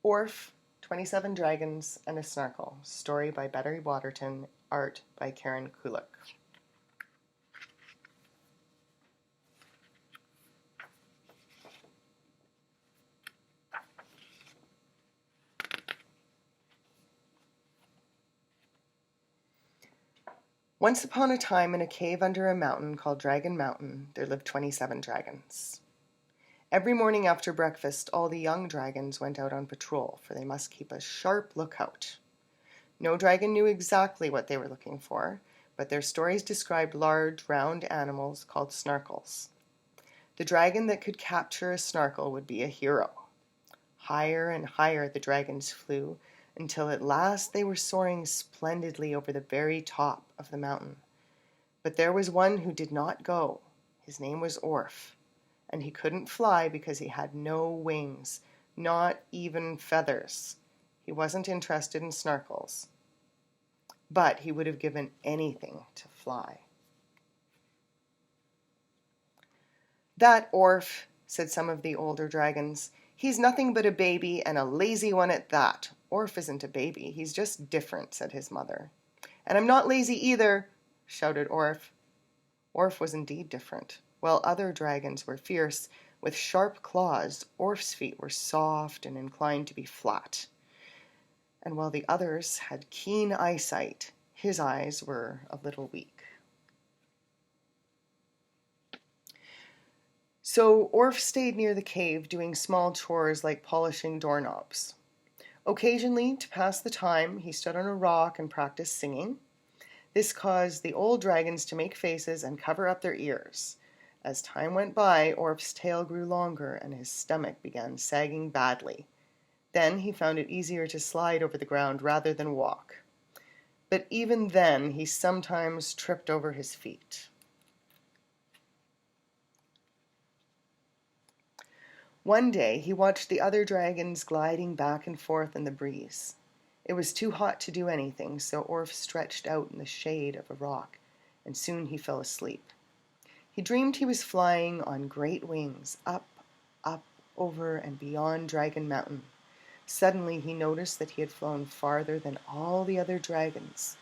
Orff, 27 Dragons and a Snarkle. Story by Waterton. Art by Kulyk. Once upon a time, in a cave under a mountain called Dragon Mountain, there lived 27 dragons. Every morning after breakfast, all the young dragons went out on patrol, for they must keep a sharp lookout. No dragon knew exactly what they were looking for, but their stories described large, round animals called snarkles. The dragon that could capture a snarkle would be a hero. Higher and higher the dragons flew, until at last they were soaring splendidly over the very top of the mountain. But there was one who did not go. His name was Orff, and he couldn't fly because he had no wings, not even feathers. He wasn't interested in snarkles, but he would have given anything to fly. "That Orff," said some of the older dragons. "He's nothing but a baby, and a lazy one at that." "Orff isn't a baby, he's just different," said his mother. "And I'm not lazy either," shouted Orff. Orff was indeed different. While other dragons were fierce, with sharp claws, Orff's feet were soft and inclined to be flat. And while the others had keen eyesight, his eyes were a little weak. So Orff stayed near the cave, doing small chores like polishing doorknobs. Occasionally, to pass the time, he stood on a rock and practiced singing. This caused the old dragons to make faces and cover up their ears. As time went by, Orff's tail grew longer and his stomach began sagging badly. Then he found it easier to slide over the ground rather than walk. But even then, he sometimes tripped over his feet. One day, he watched the other dragons gliding back and forth in the breeze. It was too hot to do anything, so Orff stretched out in the shade of a rock, and soon he fell asleep. He dreamed he was flying on great wings, up, over and beyond Dragon Mountain. Suddenly he noticed that he had flown farther than all the other dragons.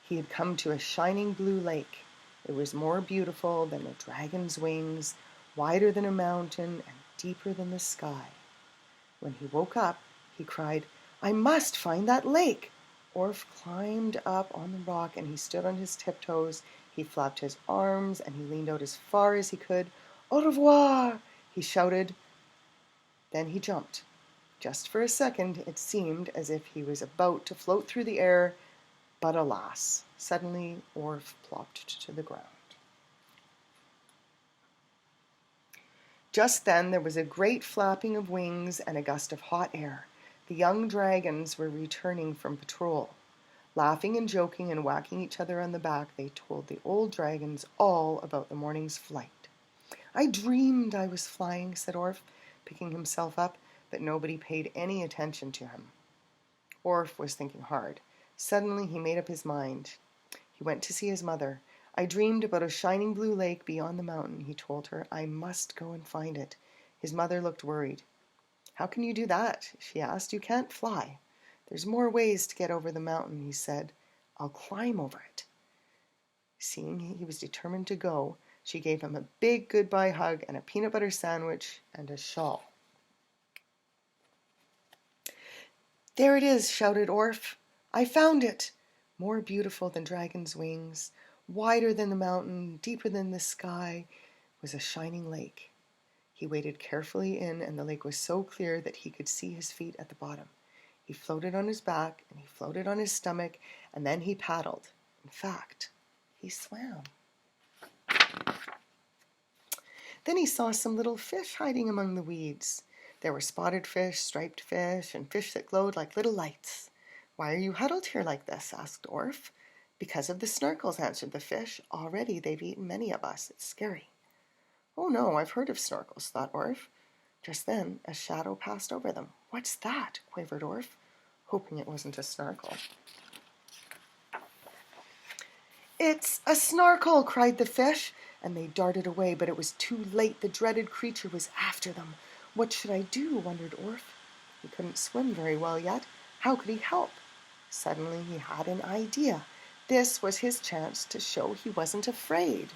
He had come to a shining blue lake. It was more beautiful than a dragon's wings, wider than a mountain, and deeper than the sky. When he woke up, he cried, "I must find that lake!" Orff climbed up on the rock and he stood on his tiptoes. He flapped his arms and he leaned out as far as he could. "Au revoir!" he shouted. Then he jumped. Just for a second, it seemed as if he was about to float through the air, but alas, suddenly Orff plopped to the ground. Just then there was a great flapping of wings and a gust of hot air. The young dragons were returning from patrol. Laughing and joking and whacking each other on the back, they told the old dragons all about the morning's flight. "I dreamed I was flying," said Orff, picking himself up, but nobody paid any attention to him. Orff was thinking hard. Suddenly he made up his mind. He went to see his mother. "I dreamed about a shining blue lake beyond the mountain," he told her. "I must go and find it." His mother looked worried. "How can you do that?" she asked. "You can't fly." "There's more ways to get over the mountain," he said. "I'll climb over it." Seeing he was determined to go, she gave him a big goodbye hug and a peanut butter sandwich and a shawl. "There it is," shouted Orff. "I found it! More beautiful than dragon's wings, wider than the mountain, deeper than the sky, was a shining lake." He waded carefully in, and the lake was so clear that he could see his feet at the bottom. He floated on his back, and he floated on his stomach, and then he paddled. In fact, he swam. Then he saw some little fish hiding among the weeds. There were spotted fish, striped fish, and fish that glowed like little lights. "Why are you huddled here like this?" asked Orff. "Because of the snarkles," answered the fish. "Already they've eaten many of us. It's scary." "Oh no, I've heard of snarkles," thought Orff. Just then a shadow passed over them. "What's that?" quavered Orff, hoping it wasn't a snarkle. "It's a snarkle!" cried the fish, and they darted away, but it was too late. The dreaded creature was after them. What should I do? wondered Orff. He couldn't swim very well yet. How could he help? Suddenly he had an idea. This was his chance to show he wasn't afraid.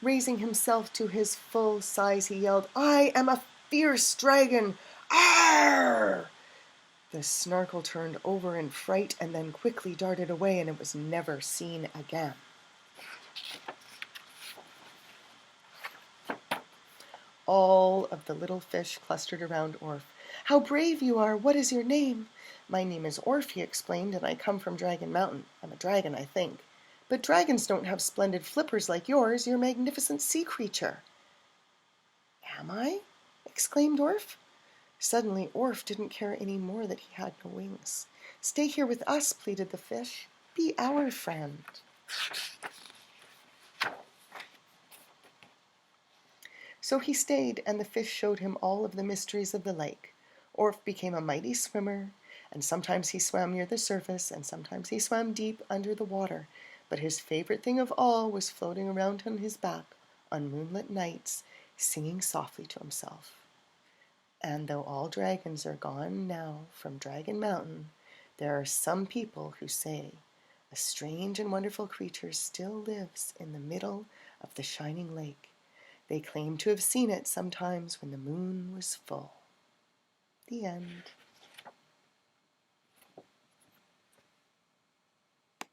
Raising himself to his full size, he yelled, "I am a fierce dragon! Arr!" The snarkle turned over in fright and then quickly darted away, and it was never seen again. All of the little fish clustered around Orff. "How brave you are! What is your name?" "My name is Orff," he explained, "and I come from Dragon Mountain. I'm a dragon, I think. But dragons don't have splendid flippers like yours. You're a magnificent sea creature." "Am I?" exclaimed Orff. Suddenly Orff didn't care any more that he had no wings. "Stay here with us," pleaded the fish. "Be our friend." So he stayed, and the fish showed him all of the mysteries of the lake. Orff became a mighty swimmer, and sometimes he swam near the surface, and sometimes he swam deep under the water. But his favorite thing of all was floating around on his back on moonlit nights, singing softly to himself. And though all dragons are gone now from Dragon Mountain, there are some people who say a strange and wonderful creature still lives in the middle of the shining lake. They claim to have seen it sometimes when the moon was full. The end.